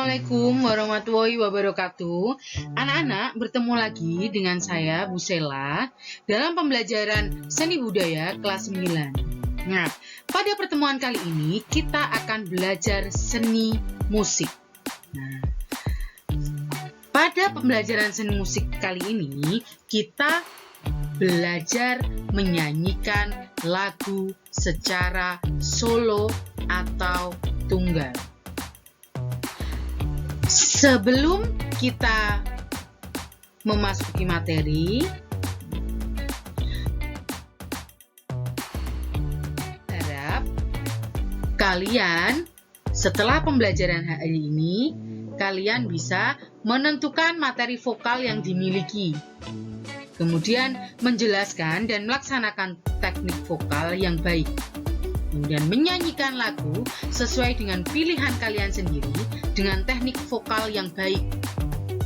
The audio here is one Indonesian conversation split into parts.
Assalamualaikum warahmatullahi wabarakatuh. Anak-anak, bertemu lagi dengan saya Bu Sela dalam pembelajaran seni budaya kelas 9. Nah, pada pertemuan kali ini kita akan belajar seni musik. Nah, pada pembelajaran seni musik kali ini kita belajar menyanyikan lagu secara solo atau tunggal. Sebelum kita memasuki materi, harap kalian setelah pembelajaran hari ini, kalian bisa menentukan materi vokal yang dimiliki. Kemudian menjelaskan dan melaksanakan teknik vokal yang baik. Kemudian menyanyikan lagu sesuai dengan pilihan kalian sendiri dengan teknik vokal yang baik.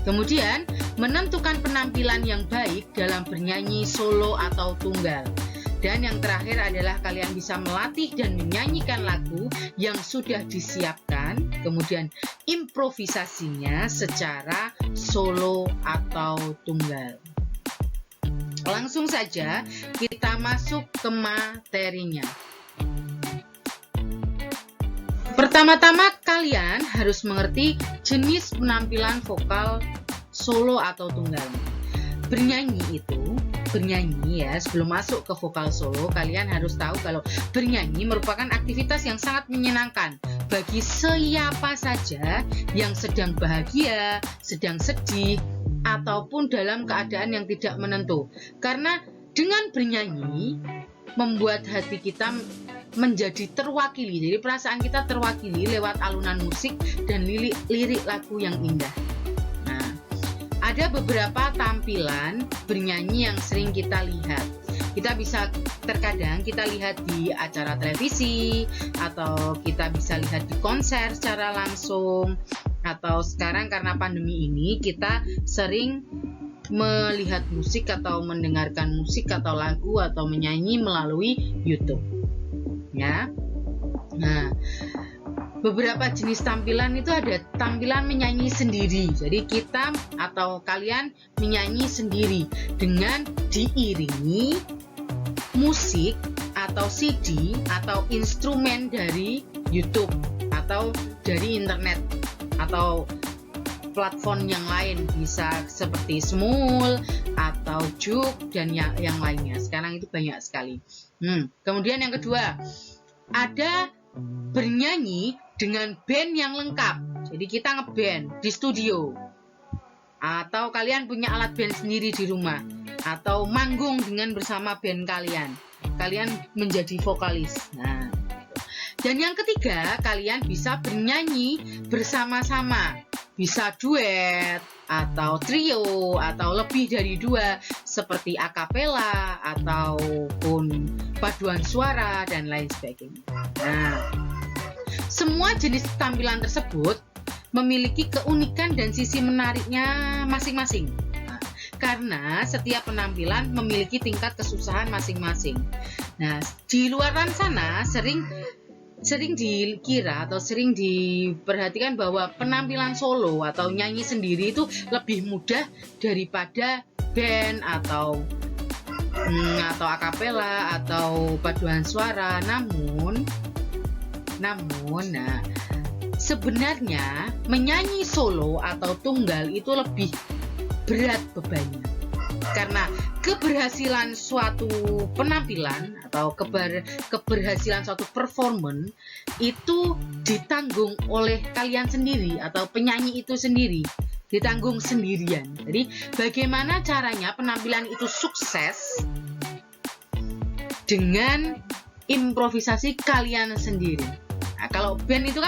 Kemudian menentukan penampilan yang baik dalam bernyanyi solo atau tunggal. Dan yang terakhir adalah kalian bisa melatih dan menyanyikan lagu yang sudah disiapkan, kemudian improvisasinya secara solo atau tunggal. Langsung saja kita masuk ke materinya. Pertama-tama kalian harus mengerti jenis penampilan vokal solo atau tunggal. Bernyanyi ya, sebelum masuk ke vokal solo, kalian harus tahu kalau bernyanyi merupakan aktivitas yang sangat menyenangkan bagi siapa saja yang sedang bahagia, sedang sedih, ataupun dalam keadaan yang tidak menentu. Karena dengan bernyanyi membuat hati kita menjadi terwakili, jadi perasaan kita terwakili lewat alunan musik dan lirik lagu yang indah. Nah, ada beberapa tampilan bernyanyi yang sering kita lihat. Terkadang kita lihat di acara televisi, atau kita bisa lihat di konser secara langsung, atau sekarang karena pandemi ini kita sering melihat musik atau mendengarkan musik atau lagu atau menyanyi melalui YouTube. Ya. Nah, beberapa jenis tampilan itu ada tampilan menyanyi sendiri. Jadi kita atau kalian menyanyi sendiri dengan diiringi musik atau CD atau instrumen dari YouTube atau dari internet atau platform yang lain, bisa seperti Smule atau Juk dan yang lainnya. Sekarang itu banyak sekali. Kemudian yang kedua, ada bernyanyi dengan band yang lengkap. Jadi kita ngeband di studio, atau kalian punya alat band sendiri di rumah, atau manggung dengan bersama band kalian. Kalian menjadi vokalis. Nah, dan yang ketiga, kalian bisa bernyanyi bersama-sama. Bisa duet, atau trio, atau lebih dari dua, seperti akapela, ataupun paduan suara, dan lain sebagainya. Nah, semua jenis tampilan tersebut memiliki keunikan dan sisi menariknya masing-masing. Nah, karena setiap penampilan memiliki tingkat kesusahan masing-masing. Nah, di luar sana sering dikira atau sering diperhatikan bahwa penampilan solo atau nyanyi sendiri itu lebih mudah daripada band atau akapela atau paduan suara. Namun sebenarnya menyanyi solo atau tunggal itu lebih berat bebannya. Karena keberhasilan suatu penampilan atau keberhasilan suatu performance itu ditanggung oleh kalian sendiri atau penyanyi itu sendiri, ditanggung sendirian. Jadi bagaimana caranya penampilan itu sukses dengan improvisasi kalian sendiri. Nah, kalau band itu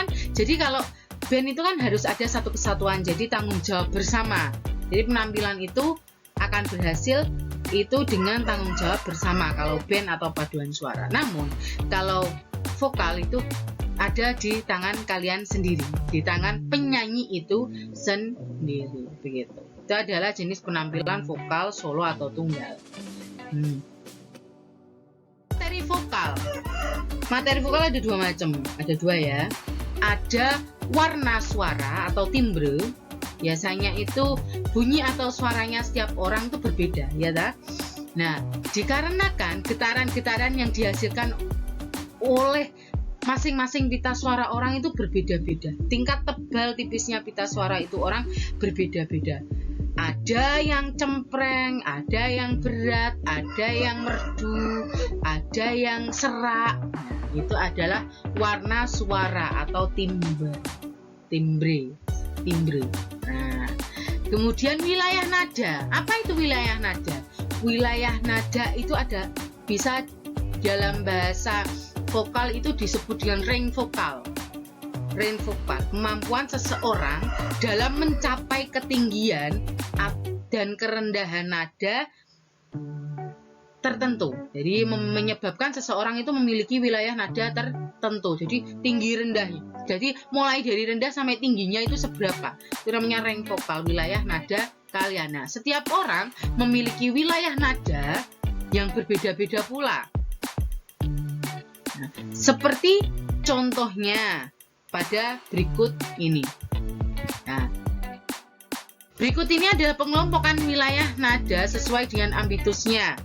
kan harus ada satu kesatuan, jadi tanggung jawab bersama. Jadi penampilan itu akan berhasil itu dengan tanggung jawab bersama kalau band atau paduan suara. Namun kalau vokal itu ada di tangan kalian sendiri, di tangan penyanyi itu sendiri, begitu. Itu adalah jenis penampilan vokal solo atau tunggal. Materi vokal ada dua macam, ada dua ya. Ada warna suara atau timbre, biasanya itu bunyi atau suaranya setiap orang itu berbeda, ya tak? Nah, dikarenakan getaran-getaran yang dihasilkan oleh masing-masing pita suara orang itu berbeda-beda. Tingkat tebal tipisnya pita suara itu orang berbeda-beda. Ada yang cempreng, ada yang berat, ada yang merdu, ada yang serak. Nah, itu adalah warna suara atau timbre. Nah, kemudian wilayah nada. Apa itu wilayah nada? Wilayah nada itu ada, bisa dalam bahasa vokal itu disebut dengan range vokal. Range vokal, kemampuan seseorang dalam mencapai ketinggian dan kerendahan nada tertentu. Jadi menyebabkan seseorang itu memiliki wilayah nada tertentu. Jadi tinggi rendahnya. Jadi mulai dari rendah sampai tingginya itu seberapa. Itu namanya range vokal, wilayah nada kalian. Nah, setiap orang memiliki wilayah nada yang berbeda-beda pula. Nah, seperti contohnya pada berikut ini. Nah, berikut ini adalah pengelompokan wilayah nada sesuai dengan ambitusnya.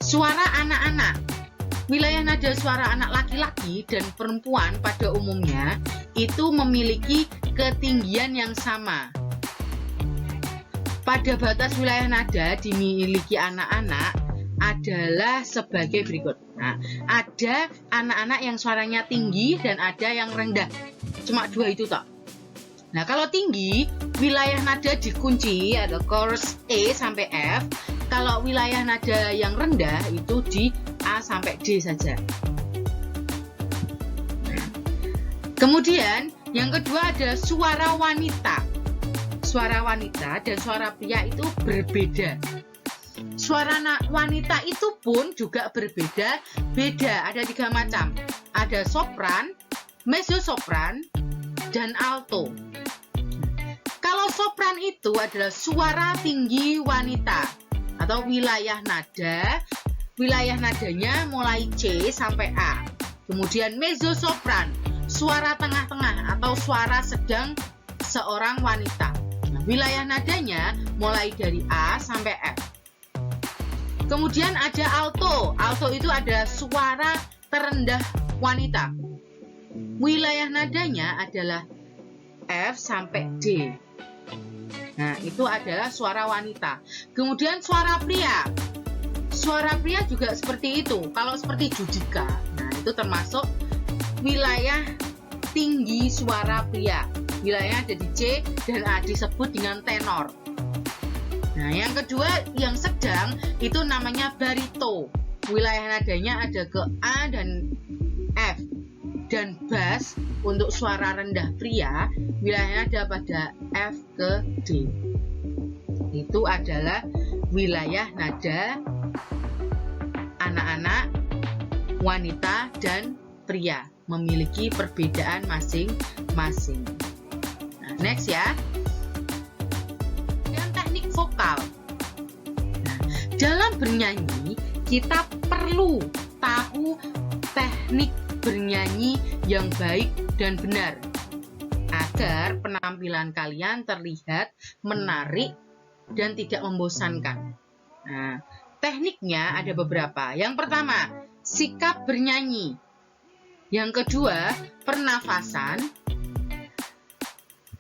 Suara anak-anak. Wilayah nada suara anak laki-laki dan perempuan pada umumnya itu memiliki ketinggian yang sama. Pada batas wilayah nada dimiliki anak-anak adalah sebagai berikut. Nah, ada anak-anak yang suaranya tinggi dan ada yang rendah. Cuma dua itu toh. Nah, kalau tinggi, wilayah nada dikunci ada chorus E sampai F. Kalau wilayah nada yang rendah itu di A sampai D saja. Kemudian yang kedua ada suara wanita. Suara wanita dan suara pria itu berbeda. Suara wanita itu pun juga berbeda-beda. Ada 3 macam. Ada sopran, mezzo-sopran, dan alto. Kalau sopran itu adalah suara tinggi wanita atau wilayah nada. Wilayah nadanya mulai C sampai A. Kemudian mezzo-sopran, suara tengah-tengah atau suara sedang seorang wanita. Nah, wilayah nadanya mulai dari A sampai F. Kemudian ada alto. Alto itu ada suara terendah wanita. Wilayah nadanya adalah F sampai D. Nah, itu adalah suara wanita. Kemudian suara pria. Suara pria juga seperti itu. Kalau seperti Judika, nah itu termasuk wilayah tinggi suara pria. Wilayah ada di C dan A, disebut dengan tenor. Nah, yang kedua yang sedang itu namanya barito. Wilayah nadanya ada ke A dan F. Dan bass untuk suara rendah pria, wilayahnya ada pada F ke D. Itu adalah wilayah nada anak-anak, wanita, dan pria. Memiliki perbedaan masing-masing. Nah, next ya. Dan teknik vokal. Nah, dalam bernyanyi, kita perlu tahu teknik bernyanyi yang baik dan benar agar penampilan kalian terlihat menarik dan tidak membosankan. Nah, tekniknya ada beberapa. Yang pertama, sikap bernyanyi. Yang kedua, pernafasan.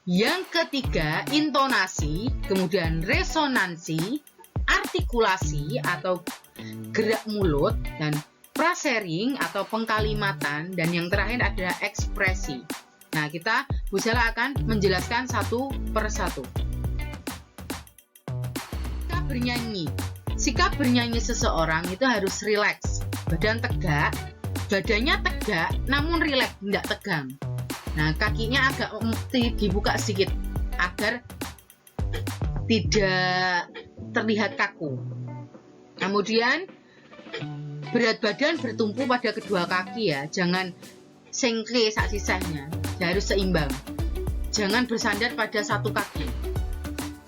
Yang ketiga, intonasi, kemudian resonansi, artikulasi atau gerak mulut, dan frasering atau pengkalimatan, dan yang terakhir adalah ekspresi. Nah, kita Bu Sela akan menjelaskan satu persatu. Sikap bernyanyi. Sikap bernyanyi seseorang itu harus rileks, badannya tegak namun rileks, tidak tegang. Nah, kakinya agak dibuka sedikit agar tidak terlihat kaku. Kemudian berat badan bertumpu pada kedua kaki ya, jangan sengkle sak sisanya, harus seimbang. Jangan bersandar pada satu kaki.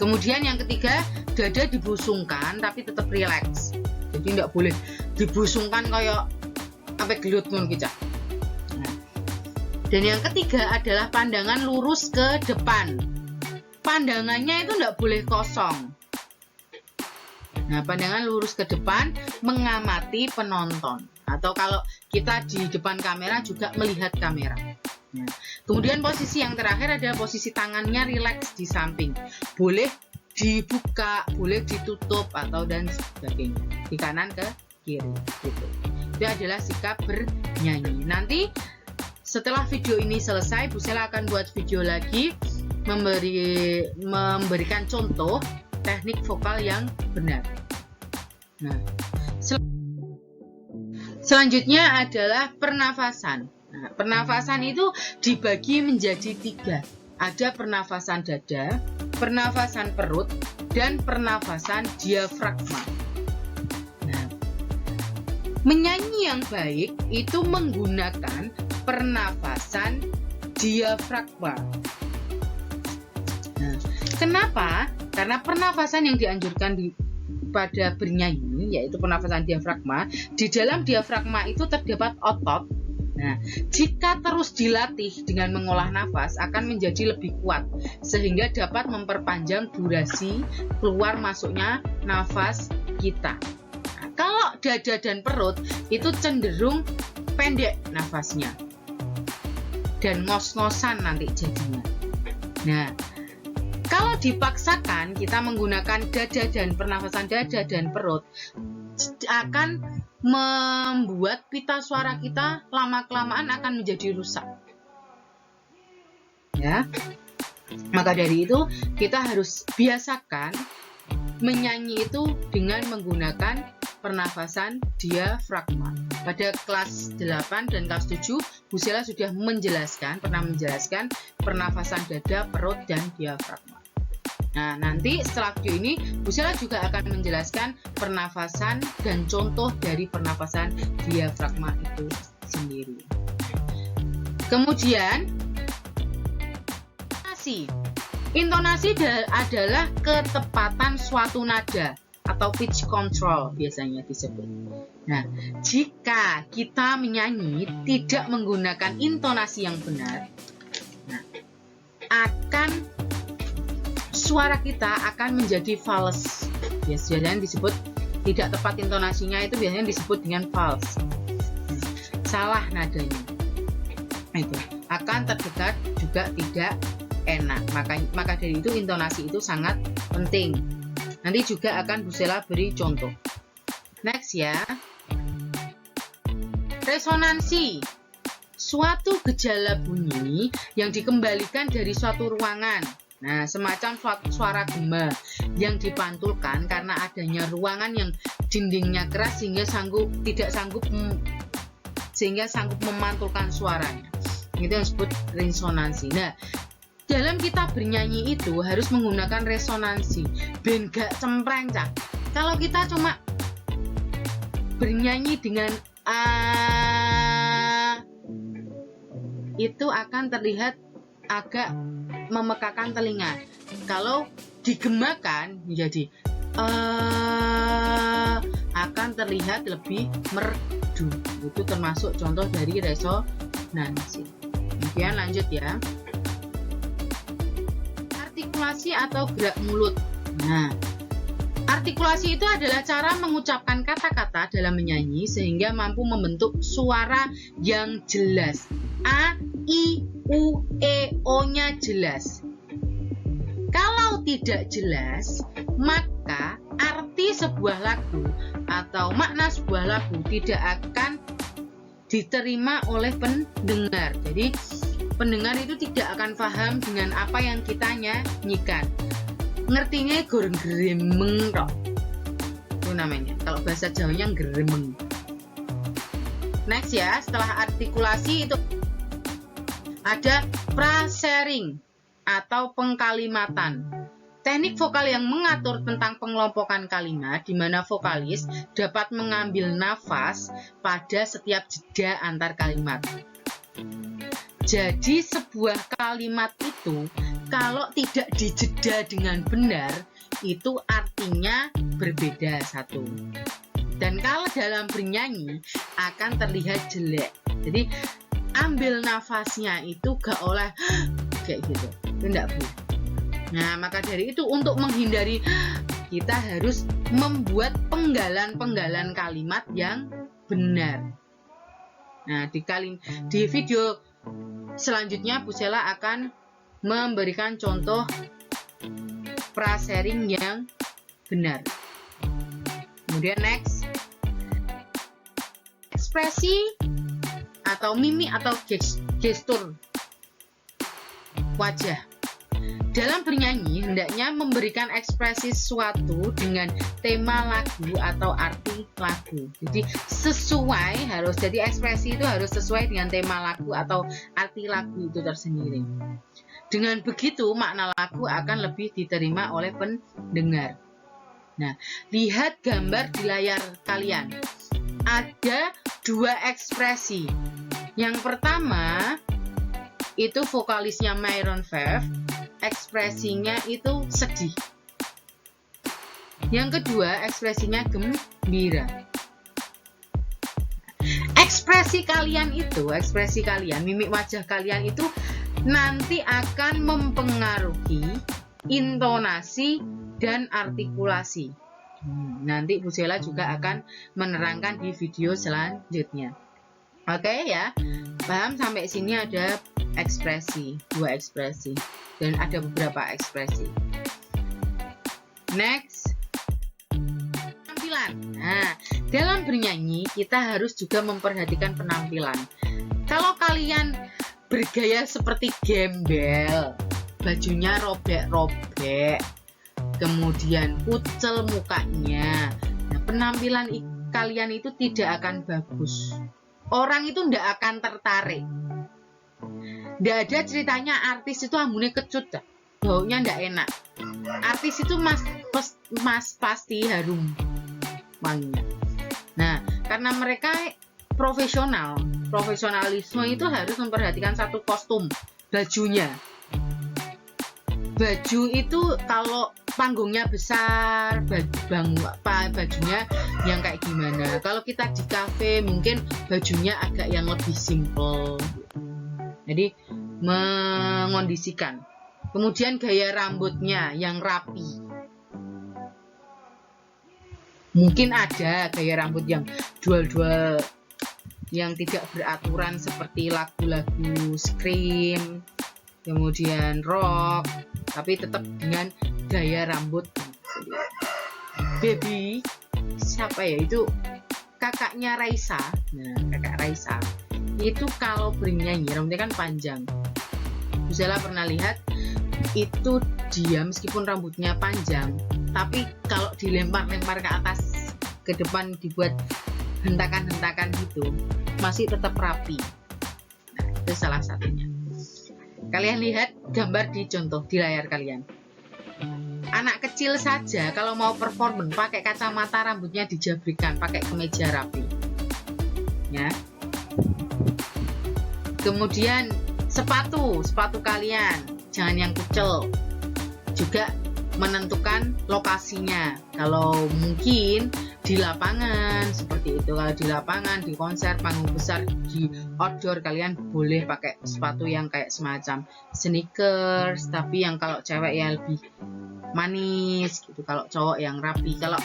Kemudian yang ketiga, dada dibusungkan tapi tetap rileks. Jadi tidak boleh dibusungkan kayak sampai gelut ngono gitu. Dan yang ketiga adalah pandangan lurus ke depan. Pandangannya itu tidak boleh kosong. Nah, pandangan lurus ke depan mengamati penonton. Atau kalau kita di depan kamera juga melihat kamera. Nah, kemudian posisi yang terakhir adalah posisi tangannya rileks di samping. Boleh dibuka, boleh ditutup atau dan sebagainya. Di kanan ke kiri. Gitu. Itu adalah sikap bernyanyi. Nanti setelah video ini selesai, Bu Sela akan buat video lagi memberikan contoh teknik vokal yang benar. Nah, selanjutnya adalah pernafasan. Nah, pernafasan itu dibagi menjadi 3. Ada pernafasan dada, pernafasan perut, dan pernafasan diafragma. Nah, menyanyi yang baik itu menggunakan pernafasan diafragma. Nah, kenapa? Karena pernafasan yang dianjurkan pada bernyanyi, yaitu pernafasan diafragma. Di dalam diafragma itu terdapat otot. Nah, jika terus dilatih dengan mengolah nafas akan menjadi lebih kuat, sehingga dapat memperpanjang durasi keluar masuknya nafas kita. Nah, kalau dada dan perut itu cenderung pendek nafasnya dan ngos-ngosan nanti jadinya. Nah, kalau dipaksakan kita menggunakan dada dan pernafasan dada dan perut akan membuat pita suara kita lama-kelamaan akan menjadi rusak. Ya. Maka dari itu kita harus biasakan menyanyi itu dengan menggunakan pernafasan diafragma. Pada kelas 8 dan kelas 7 Bu Sela sudah pernah menjelaskan pernafasan dada, perut, dan diafragma. Nah, nanti setelah video ini Bu Sela juga akan menjelaskan pernafasan dan contoh dari pernafasan diafragma itu sendiri. Kemudian intonasi adalah ketepatan suatu nada atau pitch control biasanya disebut. Nah, jika kita menyanyi tidak menggunakan intonasi yang benar, nah, suara kita akan menjadi fals. Biasanya disebut tidak tepat intonasinya, itu biasanya disebut dengan fals. Salah nadanya. Itu akan terdengar juga tidak enak. Maka dari itu intonasi itu sangat penting. Nanti juga akan Bu Sela beri contoh. Next ya. Resonansi. Suatu gejala bunyi yang dikembalikan dari suatu ruangan. Nah, semacam suara gema yang dipantulkan karena adanya ruangan yang dindingnya keras sehingga sanggup memantulkan suaranya. Itu yang disebut resonansi. Nah, dalam kita bernyanyi itu harus menggunakan resonansi, ben gak cempreng cah. Kalau kita cuma bernyanyi dengan itu akan terlihat agak memekakan telinga. Kalau digemakan menjadi akan terlihat lebih merdu. Itu termasuk contoh dari resonansi. Kemudian lanjut ya. Artikulasi atau gerak mulut. Nah, artikulasi itu adalah cara mengucapkan kata-kata dalam menyanyi sehingga mampu membentuk suara yang jelas. A, I, U, E, O-nya jelas. Kalau tidak jelas, maka arti sebuah lagu atau makna sebuah lagu tidak akan diterima oleh pendengar. Jadi pendengar itu tidak akan paham dengan apa yang kita nyanyikan. Ngertinya geremeng tok. Itu namanya. Kalau bahasa Jawanya geremeng. Next ya, setelah artikulasi itu ada frasering atau pengkalimatan. Teknik vokal yang mengatur tentang pengelompokan kalimat di mana vokalis dapat mengambil nafas pada setiap jeda antar kalimat. Jadi sebuah kalimat itu kalau tidak dijeda dengan benar itu artinya berbeda satu. Dan kalau dalam bernyanyi akan terlihat jelek. Jadi ambil nafasnya itu gak oleh kayak gitu, itu enggak boleh. Nah, maka dari itu untuk menghindari, kita harus membuat penggalan-penggalan kalimat yang benar. Nah, di video selanjutnya Bu Sela akan memberikan contoh prasering yang benar. Kemudian next, ekspresi atau mimik atau gestur wajah. Dalam bernyanyi, hendaknya memberikan ekspresi sesuatu dengan tema lagu atau arti lagu. Jadi sesuai, jadi ekspresi itu harus sesuai dengan tema lagu atau arti lagu itu tersendiri. Dengan begitu, makna lagu akan lebih diterima oleh pendengar. Nah, lihat gambar di layar kalian. Ada 2 ekspresi. Yang pertama, itu vokalisnya Maroon 5, ekspresinya itu sedih. Yang kedua, ekspresinya gembira. Ekspresi kalian, mimik wajah kalian itu nanti akan mempengaruhi intonasi dan artikulasi. Nanti Bu Sela juga akan menerangkan di video selanjutnya. Oke ya, paham sampai sini? Ada ekspresi, 2 ekspresi, dan ada beberapa ekspresi. Next, penampilan. Nah, dalam bernyanyi kita harus juga memperhatikan penampilan. Kalau kalian bergaya seperti gembel, bajunya robek-robek, kemudian kucel mukanya, nah, penampilan kalian itu tidak akan bagus. Orang itu tidak akan tertarik. Tidak ada ceritanya artis itu ambune kecut, baunya tidak enak. Artis itu mas pasti harum wanginya. Nah, karena mereka profesionalisme itu harus memperhatikan satu kostum, bajunya. Baju itu kalau panggungnya besar, bajunya yang kayak gimana. Kalau kita di kafe mungkin bajunya agak yang lebih simple. Jadi mengondisikan. Kemudian gaya rambutnya yang rapi. Mungkin ada gaya rambut yang dual-dual, yang tidak beraturan seperti lagu-lagu Scream, kemudian rock, tapi tetap dengan gaya rambut. Baby, siapa ya itu? Kakaknya Raisa. Nah, kakak Raisa itu kalau bernyanyi rambutnya kan panjang. Bu Sela pernah lihat itu dia meskipun rambutnya panjang, tapi kalau dilempar-lempar ke atas ke depan dibuat hentakan-hentakan gitu, masih tetap rapi. Nah, itu salah satunya. Kalian lihat gambar di contoh di layar kalian. Anak kecil saja kalau mau perform pakai kacamata, rambutnya dijabrikan, pakai kemeja rapi. Ya. Kemudian sepatu kalian jangan yang kucel. Juga menentukan lokasinya. Kalau mungkin di lapangan seperti itu, kalau di lapangan, di konser, panggung besar, di outdoor, kalian boleh pakai sepatu yang kayak semacam sneakers, tapi yang kalau cewek ya lebih manis gitu, kalau cowok yang rapi. Kalau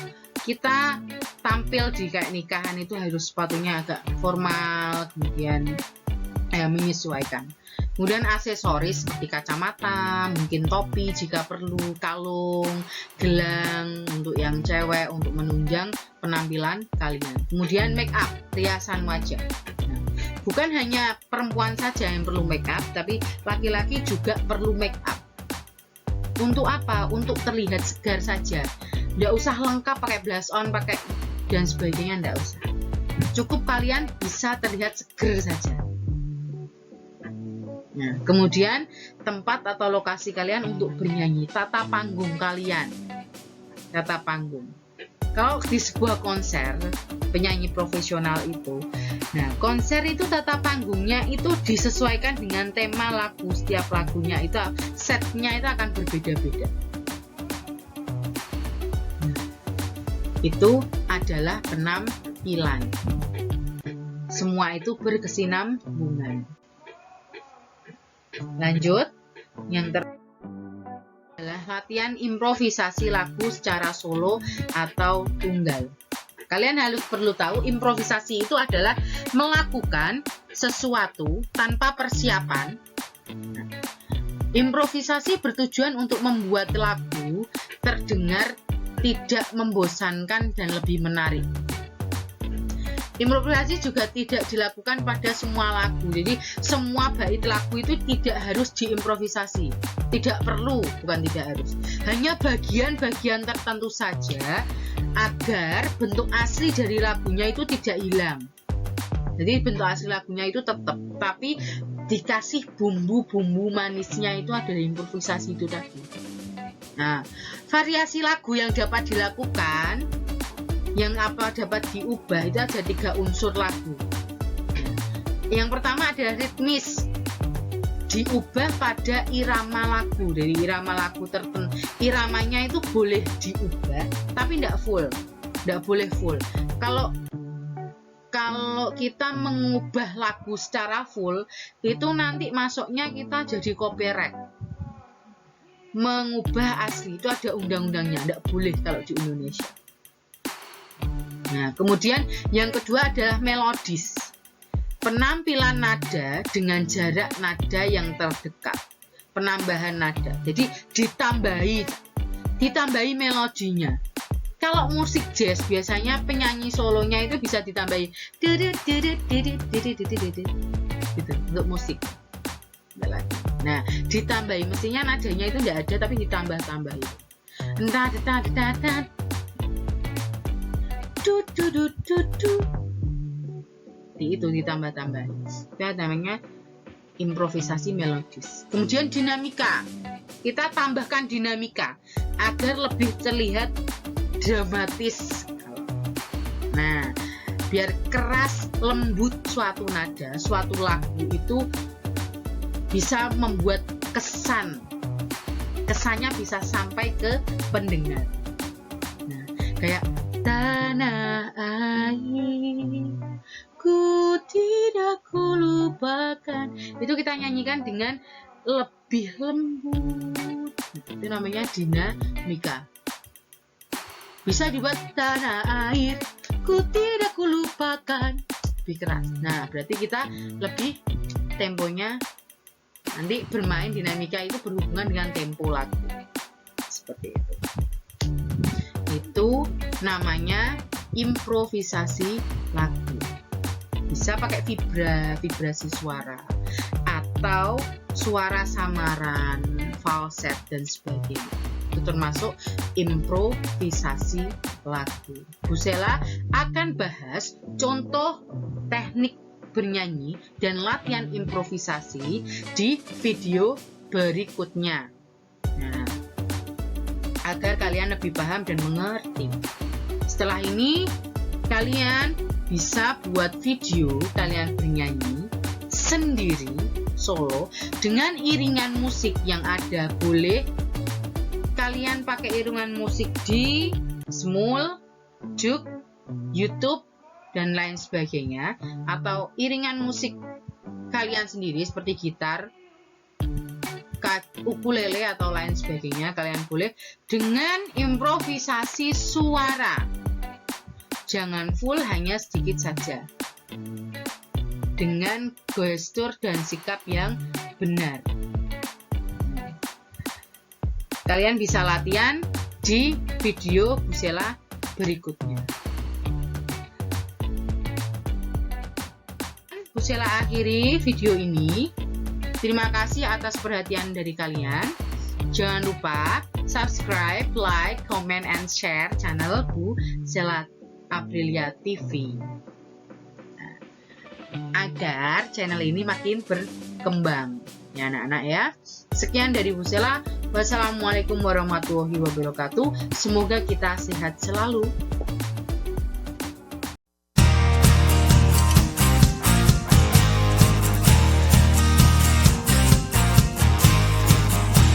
kita tampil di kayak nikahan itu harus sepatunya agak formal, kemudian menyesuaikan. Kemudian aksesoris seperti kacamata, mungkin topi jika perlu, kalung, gelang untuk yang cewek untuk menunjang penampilan kalian. Kemudian make up, riasan wajah. Nah, bukan hanya perempuan saja yang perlu make up, tapi laki-laki juga perlu make up. Untuk apa? Untuk terlihat segar saja. Nggak usah lengkap pakai blush on, pakai dan sebagainya, nggak usah. Cukup kalian bisa terlihat segar saja. Nah, kemudian tempat atau lokasi kalian untuk bernyanyi, tata panggung kalian, tata panggung. Kalau di sebuah konser penyanyi profesional itu, nah konser itu tata panggungnya itu disesuaikan dengan tema lagu. Setiap lagunya itu setnya itu akan berbeda-beda. Nah, itu adalah penampilan. Semua itu berkesinambungan. Lanjut, yang adalah latihan improvisasi lagu secara solo atau tunggal. Kalian harus perlu tahu, improvisasi itu adalah melakukan sesuatu tanpa persiapan. Improvisasi bertujuan untuk membuat lagu terdengar tidak membosankan dan lebih menarik. Improvisasi juga tidak dilakukan pada semua lagu. Jadi semua bait lagu itu tidak harus diimprovisasi. Tidak perlu, bukan tidak harus. Hanya bagian-bagian tertentu saja agar bentuk asli dari lagunya itu tidak hilang. Jadi bentuk asli lagunya itu tetap, tapi dikasih bumbu-bumbu manisnya itu adalah improvisasi itu tadi. Nah, variasi lagu yang dapat dilakukan, yang dapat diubah, itu ada 3 unsur lagu. Yang pertama adalah ritmis, diubah pada irama lagu. Dari irama lagu tertentu, iramanya itu boleh diubah tapi tidak full, tidak boleh full. Kalau kita mengubah lagu secara full, itu nanti masuknya kita jadi copyright. Mengubah asli itu ada undang-undangnya, tidak boleh kalau di Indonesia. Nah, kemudian yang kedua adalah melodis, penampilan nada dengan jarak nada yang terdekat, penambahan nada. Jadi ditambahi melodinya. Kalau musik jazz biasanya penyanyi solonya itu bisa ditambahi gitu untuk musik. Nah, ditambahi, mestinya nadanya itu tidak ada tapi ditambah-tambahi. Itu ditambah-tambah. Itu namanya improvisasi melodis. Kemudian dinamika. Kita tambahkan dinamika agar lebih terlihat dramatis. Nah, biar keras lembut suatu nada, suatu lagu itu bisa membuat kesannya bisa sampai ke pendengar. Nah, kayak tanah air ku tidak kulupakan, itu kita nyanyikan dengan lebih lembut. Itu namanya dinamika. Bisa dibuat tanah air ku tidak kulupakan, lebih keras. Nah, berarti kita lebih temponya, nanti bermain dinamika itu berhubungan dengan tempo lagu. Seperti itu. Itu namanya improvisasi lagu. Bisa pakai vibrasi suara atau suara samaran, falset dan sebagainya. Itu termasuk improvisasi lagu. Bu Sela akan bahas contoh teknik bernyanyi dan latihan improvisasi di video berikutnya. Nah, agar kalian lebih paham dan mengerti. Setelah ini, kalian bisa buat video kalian bernyanyi sendiri, solo, dengan iringan musik yang ada. Boleh kalian pakai iringan musik di Smule, Juk, YouTube, dan lain sebagainya, atau iringan musik kalian sendiri seperti gitar, ukulele atau lain sebagainya. Kalian boleh dengan improvisasi suara, jangan full, hanya sedikit saja, dengan gestur dan sikap yang benar. Kalian bisa latihan di video Bu Sela berikutnya. Bu Sela akhiri video ini. Terima kasih atas perhatian dari kalian. Jangan lupa subscribe, like, comment, and share channel Bu Sela Aprilia TV agar channel ini makin berkembang ya anak-anak ya. Sekian dari Bu Sela. Wassalamualaikum warahmatullahi wabarakatuh. Semoga kita sehat selalu.